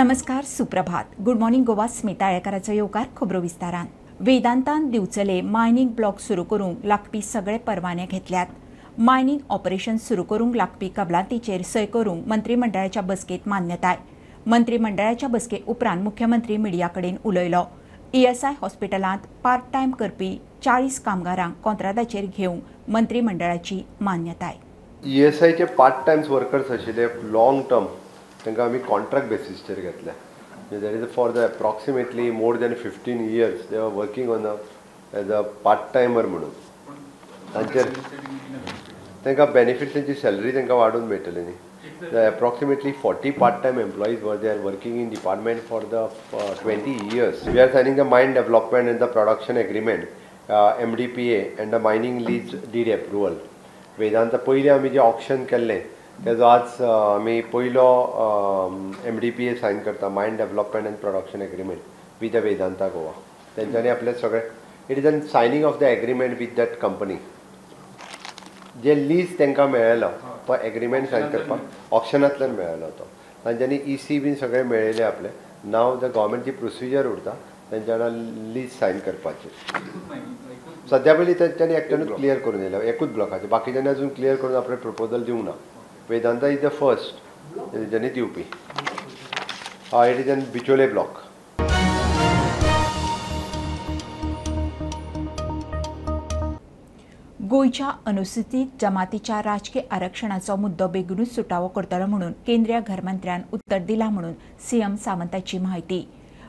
नमस्कार, सुप्रभात. Good morning Goa. Smita आळेकाराचो येवकार. खबरो विस्तारान. वेदांतान दिवचले मायनिंग ब्लॉक सुरू करूंक लागपी सगळे परवाने घेतल्यात. मायनिंग ऑपरेशन सुरू करूंक लागपी कबलातीचेर सय करूंक मंत्रिमंडळाच्या बसकेत मान्यताय. मंत्रिमंडळाच्या बसके उपरांत मुख्यमंत्री मिडिया कडेन उलयलो. ESI हॉस्पिटलांत पार्ट टायम करपी 40 कामगारांक कंत्राटाचेर घेवंक मंत्रिमंडळाची मान्यताय. ESI चे पार्ट टाइम्स वर्कर्स आशिल्ले लॉंग टर्म तांकां आमी कॉन्ट्रॅक्ट बेसिसचेर घेतल्या. That is for the approximately more than 15 years they are working on as a part timer म्हणून. तांचेर तांकां बेनिफीट तांची सॅलरी तांकां वाडून मेळटली न्ही. Approximately 40 part-time employees were there working in department for the 20 years. We are signing the mine development and the production agreement, MDPA and the mining lease deed approval. Vedanta पयलीं आमी जे ऑप्शन केल्लें तेजो आज आमी पयलो MDPA सायन करता, mining development and production agreement with the Vedanta Goa. तेंच्यांनी आपले सगळे it is an signing of the agreement with that company. जे लीज तांकां मेळ्ळेलो तो एग्रीमेंट सायन करपाक ऑप्शनांतल्यान मेळ्ळेलो तो. तांच्यांनी EC बीन सगळे मेळयले आपले. नाव द गव्हर्मेंटची प्रोसिजर उरता तेंच्या वांगडा लीज सायन करपाची. सद्या पयलीं तेंच्यांनी एकट्यानूच क्लियर करून येयला एकूच ब्लॉकाचे. बाकीच्यांनी अजून क्लियर करून आपले प्रपोजल दिवंक ना. वेदांता इज द फर्स्ट तेंच्यांनी दिवपी. It is an Bicholim block. गोयच्या अनुसूचित जमातीच्या राजकीय आरक्षणाचो मुद्दो बेगीनूच सुटावो करतलो म्हणून केंद्रीय घरमंत्र्यान उत्तर दिला म्हणून CM सावंताची माहिती.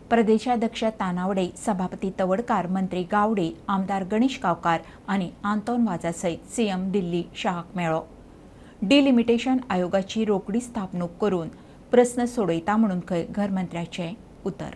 प्रदेशाध्यक्ष तानावडे, सभापती तवडकार, मंत्री गावडे, आमदार गणेश गांवकार आनी आंतोन वाजा सयत CM दिल्ली शहाक मेळ्ळो. डिलिमिटेशन आयोगाची रोखडी स्थापणूक करून प्रस्न सोडयता म्हणून खंय घरमंत्र्याचें उतर.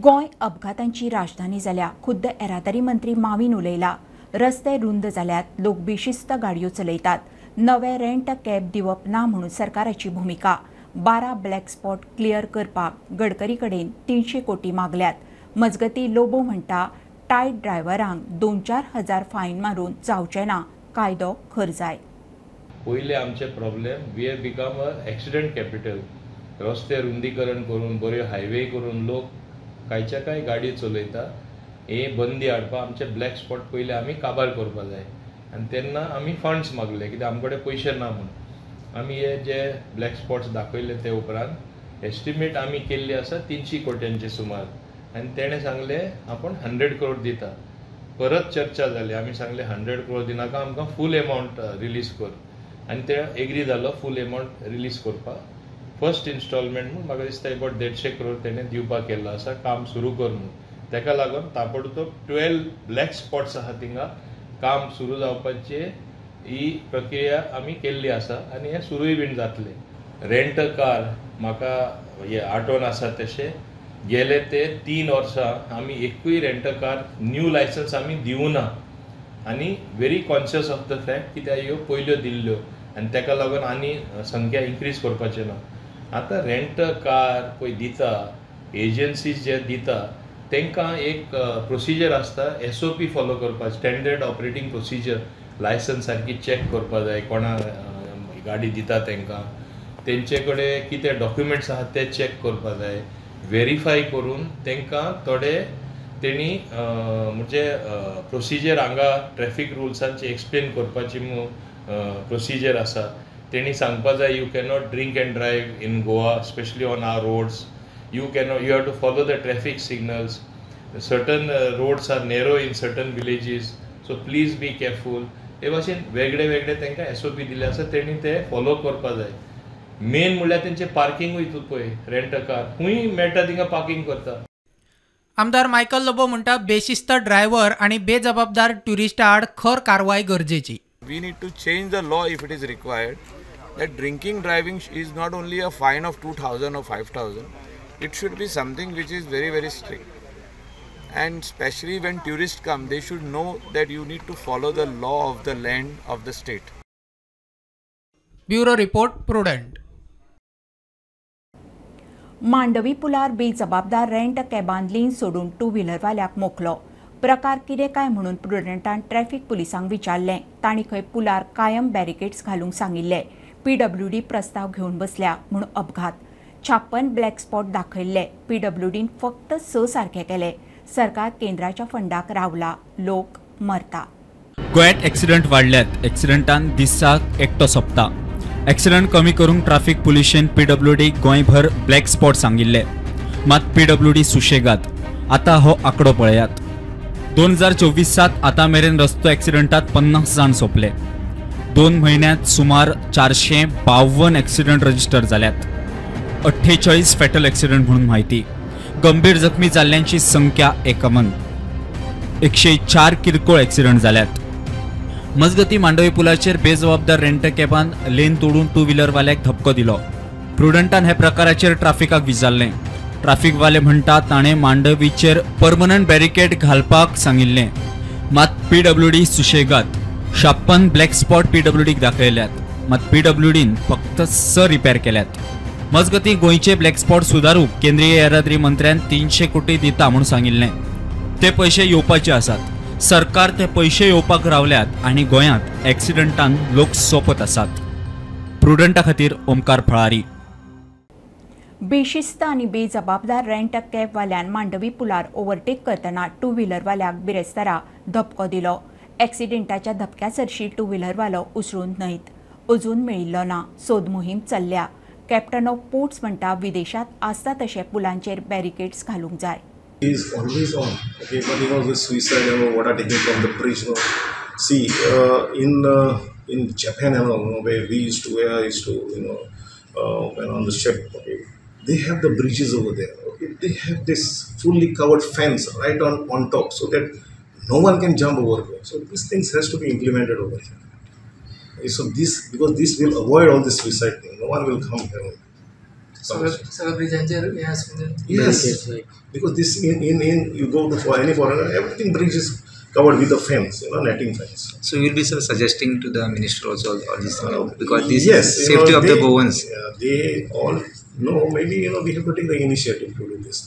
गोंय अपघातांची राजधानी जाल्या. खुद्द येरादारी मंत्री माविन उलयला. रस्ते रुंद जाल्यात, लोक बेशिस्त गाडयो चलयतात. नवे रेंट कॅब दिवप ना म्हणून सरकाराची भुमिका. 12 ब्लॅक स्पॉट क्लियर करपाक गडकरी कडेन 300 कोटी मागल्यात. मजगती लोबो म्हणटा टायट ड्रायव्हरांक 2-4 हजार फायन मारून जावचें ना, कायदो खर जाय. पयले आमचे problem we have become a accident capital. रस्ते रुंदीकरण करून बऱ्यो हायवे करून लोक कांयच्या कांय गाडयो चलयता. हे बंदी हाडपाक आमचे ब्लॅक स्पॉट पयले आमी काबार करपाक जाय. आनी तेन्ना आमी फंड्स मागले कित्याक आमचे कडेन पयशे ना म्हणून. आमी हे जे ब्लॅक स्पॉट्स दाखयले ते उपरांत एस्टिमेट आमी केल्ली आसा 300 कोट्यांचे सुमार. आनी तेणें सांगले आपण 100 करोड दिता. परत चर्चा जाली. आमी सांगले 100 करोड दिनाका, आमकां फूल एमावंट रिलीज कर. आनी ते एग्री जालो फूल एमावंट रिलीज करपाक. फर्स्ट इन्स्टॉलमेंट म्हणून म्हाका दिसता अबावट 150 करोड तेणें दिवपाक केल्लो आसा काम सुरू कर म्हणून. ताका लागून ताबडतोब 12 ब्लॅक स्पॉट्स आहा थिंगा काम सुरू जावपाची ही प्रक्रिया आमी केल्ली आसा आनी हें सुरूय बीन जातलें. रेंट कार म्हाका हे आठवण आसा तशें गेले ते 3 वर्सां आमी एकूय रेंट कार न्यू लायसन्स आमी दिवं ना. आनी very conscious of the fact कित्याक ह्यो पयल्यो दिल्ल्यो आनी ताका लागून आनी संख्या इन्क्रीज करपाचें ना. आतां रेंट कार पळय दिता एजन्सीज जे दिता तांकां एक प्रोसिजर आसता SOP फॉलो करपाक, स्टँडर्ड ऑपरेटींग प्रोसिजर. लायसन्स सारकी चॅक करपा जाय कोणा गाडी दिता तांकां. तेंचे कडेन कितें डॉक्युमेंट्स आहात ते चॅक करपा जाय. व्हेरीफाय करून तांकां थोडे तेणी म्हणजे प्रोसिजर हांगा ट्रॅफिक रुल्सांची एक्सप्लेन करपाची प्रोसिजर आसा. तेणी सांगपा जाय you cannot drink and drive in Goa, especially on our roads. You have to follow the traffic signals. Certain roads are narrow in certain villages, so please be careful. हे भाशेन वेगळे वेगळे तांकां SOP दिले आसा, तेणी ते फॉलो करपा जाय. मेन म्हणल्यार तेंचे पार्किंगूय पळय रेंट कार खूंय मेळटा थिंगा पार्किंग करता. आमदार मायकल लोबो म्हणटा बेशिस्त ड्रायव्हर आणि बेजबाबदार ट्युरिस्टा आड खर कारवाय गरजेची. We need to change the law if it is required. That drinking driving is not only a fine of 2,000 or 5,000. It should be something which is very, very strict. And especially when tourists come, they should know that you need to follow the law of the land of the state. Bureau Report, Prudent. Mandvi पुलार बेजबाबदार rent कॅबान लेन सोडून 2 व्हिलरवाल्याक मोखलो. प्रकार कितें काय म्हणून प्रुडंटान traffic पुलिसांक विचारलें. तांणी खंय पुलार कायम बॅरिकेड्स घालूंक सांगिल्ले. PWD प्रस्ताव घेवन बसल्या म्हूण अपघात. 56 ब्लॅक स्पॉट दाखयल्ले. PWDन फक्त 6 सारखे केले. सरकार केंद्राच्या फंडाक रावला. लोक मरता. गोंयांत एक्सिडंट वाडल्यात. एक्सिडंटान दिसाक एकटो सोंपता. एक्सिडंट कमी करूंक ट्रॅफिक पुलिशेन PWD गोंयभर ब्लॅक स्पॉट सांगिल्ले. मात PWD सुशेगाद. आता हो आंकडो पळयात. 2024 आता मेरेन रस्तो एक्सिडंटात 50 जाण सोंपले. 2 म्हयन्यांत सुमार 452 एक्सिडंट रजिस्टर जाल्यात. 48 फॅटल एक्सिडंट म्हणून माहिती. गंभीर जखमी जाल्ल्यांची संख्या एकमन. 104 किरकोळ एक्सिडंट जाल्यात. मजगती मांडवी पुलाचेर बेजबाबदार रेंट कॅबान लेन तोडून टू व्हिलरवाल्याक धपको दिलो. प्रुडंटान हे प्रकाराचेर ट्रॅफिकाक विचारलें. ट्रॅफिकवाले म्हणटा ताणें मांडवीचेर परमनंट बॅरिकेड घालपाक सांगिल्लें. मात PWD सुशेगाद. 56 ब्लॅक स्पॉट PWDक दाखयल्यात. मात PWDन फक्त 6 रिपेर केल्यात. मजगती गोंयचे ब्लॅक स्पॉट सुदारूंक केंद्रीय येरादारी मंत्र्यान 300 कोटी दिता म्हूण सांगिल्लें. ते पयशे येवपाचे आसात. सरकार ते पयशे येवपाक रावल्यात आनी गोंयांत एक्सिडंटान लोक सोंपत आसात. प्रुडंटा खातीर ओमकार फळारी. बेशिस्त आनी बेजबाबदार रेंट कॅबवाल्यान मांडवी पुलार ओव्हरटेक करतना टू व्हिलरवाल्याक बिरेस्तारा धपको दिलो. एक्सिडेंटाच्या धपक्या सरशी टू व्हिलरवालो उसळून न्हयत. अजून मेळिल्लो ना. सोद मोहीम चल्ल्या. कॅप्टन ऑफ पोर्ट्स म्हणटा विदेशांत आसता तशे पुलांचेर बॅरिकेड्स घालूंक जाय. is always on. Okay, but the suicide and what are taken from the bridge. See, in Japan and where we used to, where I used to, when on the ship, okay, they have the bridges over there. Okay, they have this fully covered fence right on top, so that no one can jump over there. So these things has to be implemented over here. Okay, so because this will avoid all this suicide thing. No one will come here. Yes, because this in you go to for any foreigner, everything bridge is covered with the fence, netting fence. So you will be suggesting to the minister also all this because this is safety of the Goans. They all know. Maybe we have to take the initiative to do this.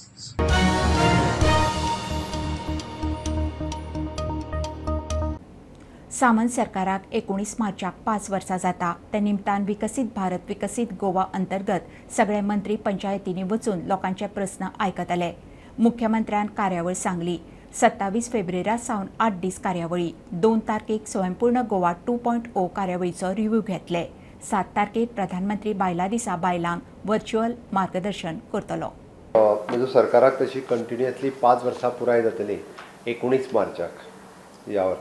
Samant सरकाराक 19 मार्चाक 5 वर्सां जाता. ते निमतान विकसीत भारत विकसीत गोवा अंतर्गत सगळे मंत्री पंचायतींनी वचून लोकांचे प्रस्न आयकतले. मुख्यमंत्र्यान कार्यावळ सांगली. 27 फेब्रुवारा सावन 8 दीस कार्यावळी. 2 तारखेक स्वयंपूर्ण गोवा 2.0 कार्यावळीचो रिव्ह्यू घेतले. 7 तारखेक प्रधानमंत्री बायला दिसा बायलांक व्हर्च्युअल मार्गदर्शन करतलो. म्हजो सरकाराक तशी कंटिन्युअसली 5 वर्सां पुराय जातली 19 मार्चाक. ह्या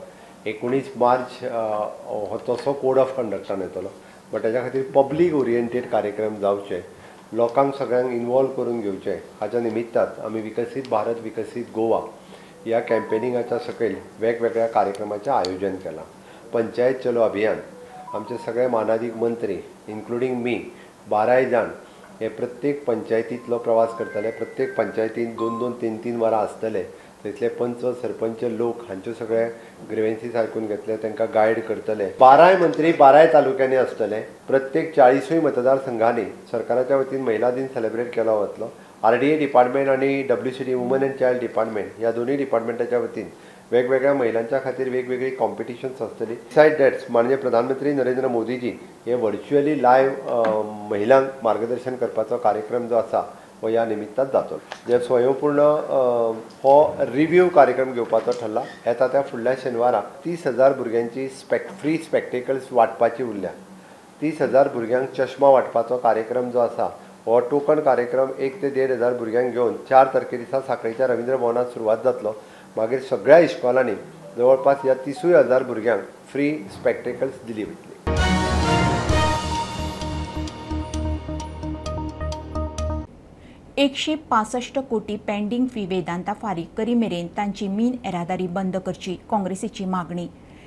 19 मार्च हो तसो कोड ऑफ कंडक्टान येतलो. बट ताच्या खातीर पब्लीक ओरिएंटेड कार्यक्रम जावचे, लोकांक सगळ्यांक इनवॉल्व करून घेवचे. हाच्या निमित्तान आमी विकसीत भारत विकसीत गोवा ह्या कॅम्पेनिंगाच्या सकयल वेगवेगळ्या कार्यक्रमाचें आयोजन केलां. पंचायत चलो अभियान आमचे सगळे मानाधीक मंत्री इन्क्लुडींग मी 12 जाण हे प्रत्येक पंचायतींतलो प्रवास करतले. प्रत्येक पंचायतीन 2-2, 3-3 वरां आसतले. तिथले पंच सरपंच लोक हांचे सगळे ग्रिवेन्सीस आयकून घेतले, तांकां गायड करतले. 12 मंत्री 12 तालुक्यांनी आसतले. प्रत्येक 40 मतदारसंघांनी सरकाराच्या वतीन महिला दिन सेलिब्रेट केलो वतलो. RDA डिपार्टमेंट आणि WCD woman and child department ह्या दोन्ही डिपार्टमेंटाच्या वतीन वेगवेगळ्या महिलांच्या खातीर वेगवेगळी कॉम्पिटिशन्स आसतली. बिसायड दॅट म्हणजे प्रधानमंत्री नरेंद्र मोदीजी हे व्हर्च्युअली लायव्ह महिलांक मार्गदर्शन करपाचो कार्यक्रम जो आसा हो ह्या निमित्तान जातलो. जे स्वयंपूर्ण हो रिव्ह्यू कार्यक्रम घेवपाचो ठरला. येता त्या फुडल्या शेनवाराक 30,000 भुरग्यांची फ्री स्पेक्टेकल्स वांटपाची उरल्या. 30,000 भुरग्यांक चश्मा वांटपाचो कार्यक्रम जो आसा हो टोकन कार्यक्रम 1 ते 1,500 भुरग्यांक घेवन 4 तारखे दिसा सांखळेच्या रवींद्र भवनात सुरवात जातलो. मागीर सगळ्या इश्कॉलांनी जवळपास ह्या 30,000 भुरग्यांक फ्री स्पेक्टेकल्स दिली वतली. 165 कोटी पेंडींग फी वेदांता फारीक करी मेरेन तांची मीन येरादारी बंद करची काँग्रेसीची मागणी.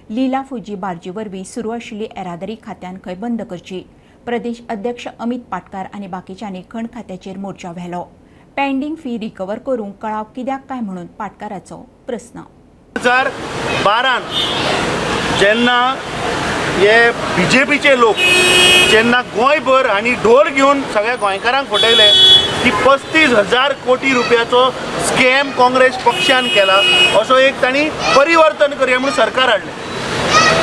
लीला फुजी बार्जी वरवीं सुरू आशिल्ली येरादारी खात्यान खंय बंद करची. प्रदेश अध्यक्ष अमित पाटकार आनी बाकीच्यांनी खण खात्याचेर मोर्चा व्हेलो. पेंडींग फी रिकवर करूंक कळाव कित्याक काय म्हणून पाटकाराचो प्रस्न. 2012 जेन्ना हे BJPचे लोक जेन्ना गोंयभर आनी ढोल घेवन सगळ्या गोंयकारांक फटयले की 35,000 कोटी रुपयाचो स्कॅम काँग्रेस पक्षान केला असो एक तांणी परिवर्तन करया म्हणून सरकार हाडलें.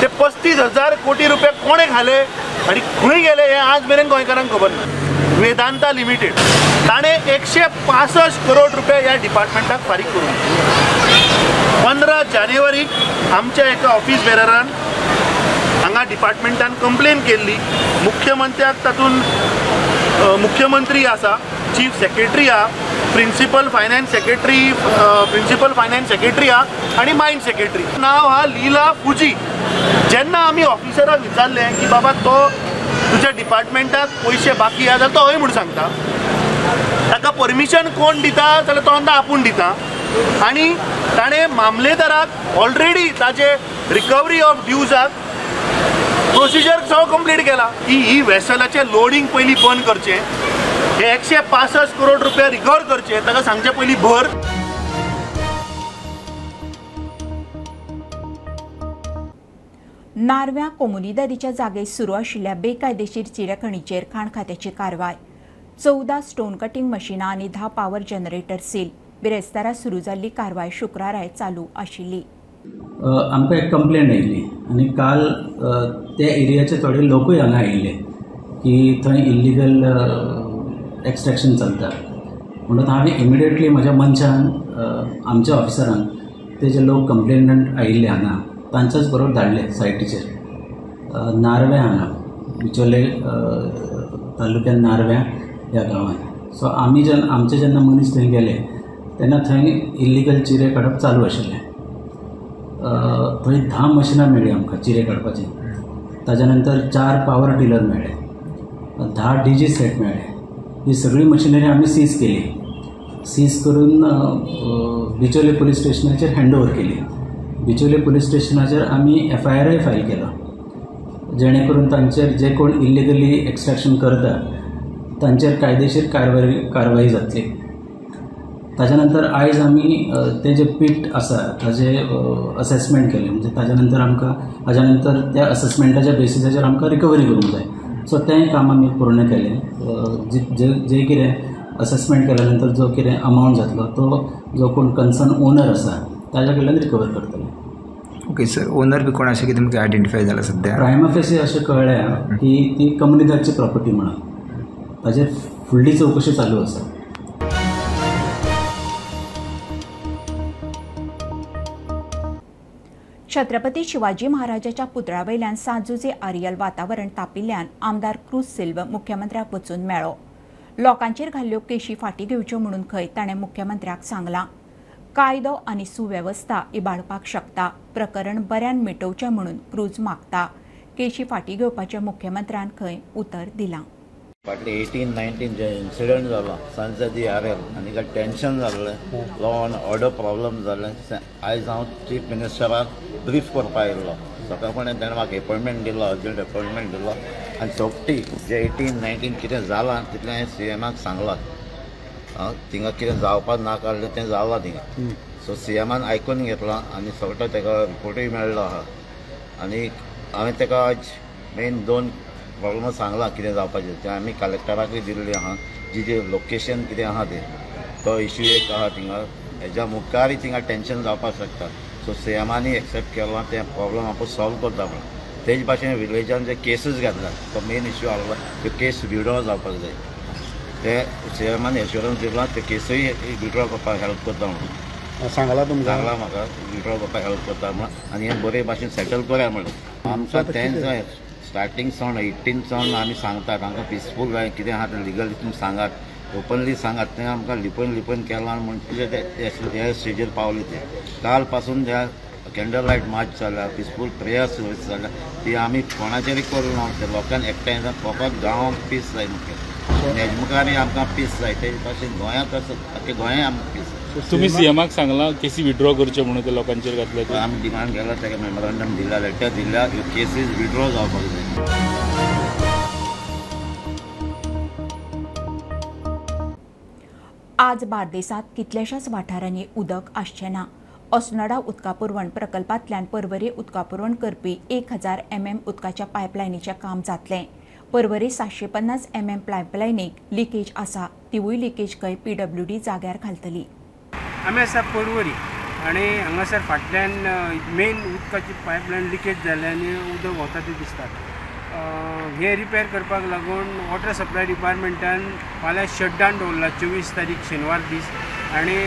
ते 35,000 कोटी रुपया कोणे घाले आनी खंय गेले हे आज मेरेन गोंयकारांक खबर ना. वेदांता लिमिटेड ताणे 165 करोड रुपया ह्या डिपार्टमेंटाक फारीक करून 15 जानेवारीक आमच्या एका ऑफिस बेररान हांगा डिपार्टमेंटान कंप्लेन केल्ली. मुख्यमंत्र्याक तातून मुख्यमंत्री आसा, चीफ सेक्रेटरी आहा, प्रिंसिपल फायनान्स सेक्रेटरी आहा आनी मायन सेक्रेटरी. नाव हा लीला फुजी. जेन्ना आमी ऑफिसराक विचारलें की बाबा तो तुज्या डिपार्टमेंटाक पयशे बाकी आहा जाल्यार तो हय म्हणून सांगता. ताका परमिशन कोण दिता जाल्यार तो म्हणटा आपूण दिता. आनी ताणें मामलेदाराक ऑलरेडी ताजे रिकवरी ऑफ ड्यूजाक प्रोसिजर सगळो कंप्लीट केला की ही वेसलाचें लोडिंग पयलीं बंद करचें, हे 165 करोड रुपया रिकवर करचे, ताका सांगचे पयलीं भर. नारव्या कोमुनिदादीच्या जागेत सुरू आशिल्ल्या बेकायदेशीर चिरेखणीचेर खाण खात्याची कारवाय. 14 स्टोन कटिंग मशिनां आनी 10 पॉवर जनरेटर सील. बिरेस्तारा सुरू जाल्ली कारवाय शुक्राराय चालू आशिल्ली. आमकां एक कंप्लेंट आयिल्ली आनी काल त्या एरियाचे थोडे लोकूय हांगा आयिल्ले की थंय इल्लिगल एक्सट्रॅक्शन चलता. म्हणून हांवें इमिडिएटली म्हज्या मनशान आमच्या ऑफिसरांक ते जे लोक कंप्लेनंट आयिल्ले हांगा तांच्याच बरोबर धाडले सायटीचेर नारव्या हांगा बिचोले तालुक्यात नारव्या ह्या गांवांत. सो आमी आमचे जेन्ना मनीस थंय गेले तेन्ना थंय इल्लिगल चिरे काडप चालू आशिल्लें. थंय 10 मशिनां मेळ्ळी आमकां चिरे काडपाची. ताज्या नंतर 4 पॉवर टिलर मेळ्ळे, 10 डीजी सेट मेळ्ळे. ही सगळी मशिनरी आमी सीज केली. सीज करून बिचोले पुलीस स्टेशनाचेर हँडओवर केली. बिचोले पुलीस स्टेशनाचेर आमी FIR फायल केलो, जेणे करून तांचेर जे कोण इल्लिगली एक्सट्रॅक्शन करता तांचेर कायदेशीर कारवाई जातली. ताज्या नंतर आयज आमी ते जे पीट आसा ताजे असेसमेंट केले. म्हणजे ताज्या नंतर आमकां हाज्या नंतर त्या असेसमेंटाच्या बेसिसाचेर आमकां रिकवरी करूंक जाय. सो तें काम आमी पूर्ण केलें. जे कितें असेसमेंट केल्या नंतर जो कितें अमावंट जातलो तो जो कोण कन्सर्न ओनर आसा ताज्या कडल्यान रिकवर करतले. ओके सर, ओनर बी कोण अशें कितें तुमकां आयडेंटिफाय जाला सद्या? प्रायमा फेसी अशें कळ्ळें की ती कम्युनिदादची प्रॉपर्टी म्हणून. ताजेर फुडली चवकशी चालू आसा. छत्रपती शिवाजी महाराजाच्या पुतळ्यावयल्यान सांजुचे आरियल वातावरण तापिल्ल्यान आमदार क्रूज सिल्व मुख्यमंत्र्याक वचून मेळ्ळो. लोकांचेर घाल्ल्यो केशी फाटीं घेवच्यो म्हणून खंय ताणें मुख्यमंत्र्याक सांगलां. कायदो आनी सुवेवस्था इबाडपाक शकता. प्रकरण बऱ्यान मिटोवचें म्हणून क्रूज मागता. केशी फाटीं घेवपाच्या मुख्यमंत्र्यान खंय उतर दिलां. फाटले 18-19 जे इन्सिडंट जालो सांजदी आरेल आनी काय टेन्शन जाल्लें, लॉ अँड ऑर्डर प्रॉब्लम जाल्ले. आयज हांव चीफ मिनिस्टराक ब्रीफ करपाक आयिल्लो. सकाळफुडें ताणें म्हाका अपॉयंटमेंट दिलो, अर्जंट अपॉयंटमेंट दिलो आनी सोबती जे 18-19 कितें जालां तितलें हांवें CMाक सांगलां. थिंगा कितें जावपाक नाकाल्लें तें जालां थिंगा. सो CMान आयकून घेतलां आनी सगळो ताका रिपोर्टूय मेळ्ळो आहा. आनी हांवें ताका आज मेन 2 प्रॉब्लम सांगलां कितें जावपाचें तें. आमी कलेक्टराकूय दिल्ली आहा जी लोकेशन कितें आहा तें. तो इश्यू एक आहा थिंगा, हेज्या मुखारय थिंगा टेन्शन जावपाक शकता. सो CMानी एक्सेप्ट केलां तें प्रॉब्लम आपूण सॉल्व करता म्हणून. तेज भाशेन विलेजान जे केसीस घातल्यात तो मेन इश्यू आसलो त्यो केस विड्रॉ जावपाक जाय. ते CMान एश्युरन्स दिला ते केसूय विड्रॉ करपाक हेल्प करता म्हणून सांगलां तुमकां. सांगलां म्हाका विड्रॉ करपाक हेल्प करता म्हणून. आनी हें बरे भाशेन सेटल करूया म्हणून. आमकां तें जाय स्टार्टींग सावन 18 सावन आमी सांगतात आमकां पिसफूल जाय कितें आहा तें लिगली तुमी सांगात, ओपनली सांगात. तें आमकां लिपन केलां म्हणून ते स्टेजीर पावली. ते काल पासून ज्या कॅन्डल लायट मार्च जाल्या, पिसफूल प्रेयर सर्वीस जाल्या, ती आमी कोणाचेरय करूं ना. ते लोकांक एकठांय जावन फकत गांवांक पीस जाय मुखेल. हेजे मुखारय आमकां पीस जाय. ते भाशेन गोंयांत आख्या गोंया आमकां पीस. तुम्ही CMाक सांगलां केसी विड्रॉ करचे म्हणून ते लोकांचेर घातले. आमी डिमांड केला, ताका मेमोरंडम दिला, लेटर दिल्या, ह्यो केसीस विड्रॉ जावपाक जाय. आज बार्देसांत कितल्याशाच वाठारांनी उदक आसचें ना. अस्नोडा उदका पुरवण प्रकल्पांतल्यान पर्वरी उदका पुरवण करपी 1000 mm उदकाच्या पायपलायनीचें काम जातलें. पर्वरी 750 mm पायपलायनीक लिकेज आसा. तिवूय लिकेज खंय PWD जाग्यार घालतली. आमी आसा पर्वरी आनी हांगासर फाटल्यान मेन उदकाची पायपलायन लिकेज जाल्या आनी उदक वता तें दिसता. हे रिपेर करपाक लागून वॉटर सप्लाय डिपार्टमेंटान फाल्यां शटडावन दवरला 24 तारीख शेनवार दीस आनी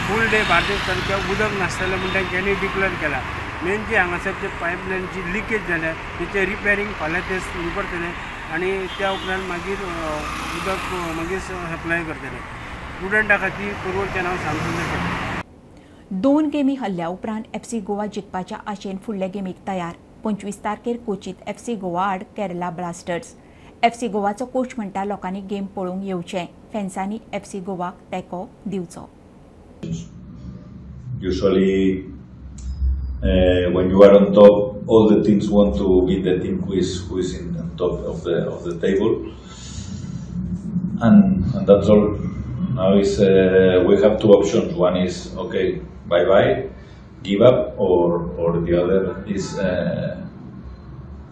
फूल डे बार्देस तालुक्याक उदक नासतलें म्हूण तेंच्यांनी डिक्लेअर केला. मेन जी हांगासरची पायपलायनची लिकेज जाल्या तेचें रिपेरींग फाल्यां ते सुरू करतले आनी त्या उपरांत मागीर उदक मागीर सप्लाय करतले. स्टुडंटा खातीर परवडचें हांव सांगूंक शकता. 2 गेमी हल्ल्या उपरांत FC गोवा जिखपाच्या आशेन फुडले गेमीक तयार. 25 तारखेर कोचीत FC गोवा आड केरला ब्लास्टर्स. FC गोवाचो कोच म्हणटा लोकांनी गेम पळोवंक येवचें. फॅन्सांनी FC गोवाक तेंको दिवचो. Usually, when you are on top, all the teams want to beat the team who is in the top of the table, and that's all. Now we have 2 options. One is okay, bye bye, give up, or the other is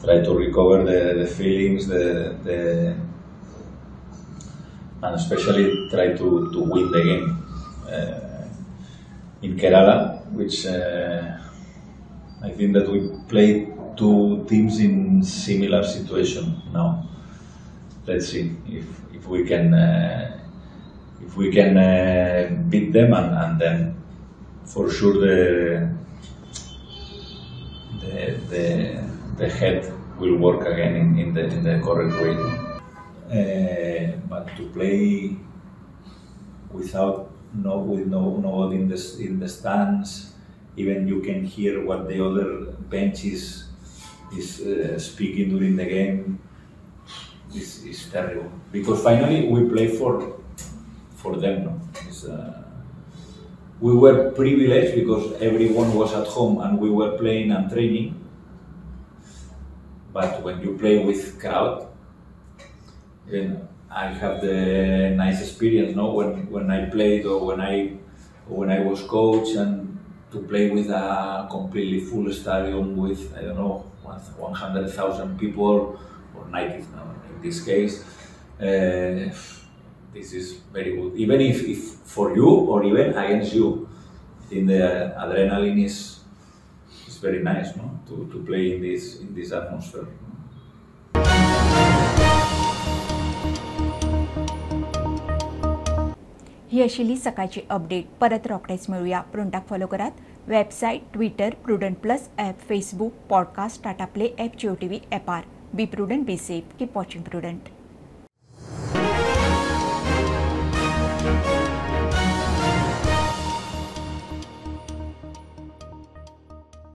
try to recover the feelings, and especially try to win the game. In Kerala, which I think that we played 2 teams in similar situation now. Let's see if we can beat them, and then for sure the head will work again in the correct way. But to play with nobody in the stands, even you can hear what the other bench is speaking during the game. Is terrible, because finally we play for them. No? We were privileged because everyone was at home and we were playing and training. But when you play with crowd, I have the nice experience, no? When I played or when I was coach, and to play with a completely full stadium with 100,000 people or 90 now in this case, this is very good. Even if for you or even against you, in the adrenaline is very nice, no? To play in this atmosphere. ही आशिल्ली सकाळची update. परत रोखडेच मेळुया. प्रुडंटाक follow करात. Website, Twitter, Prudent plus app, Facebook, podcast, Tata play app, Jio TV ॲपार. Be Prudent, be safe, keep watching prudent.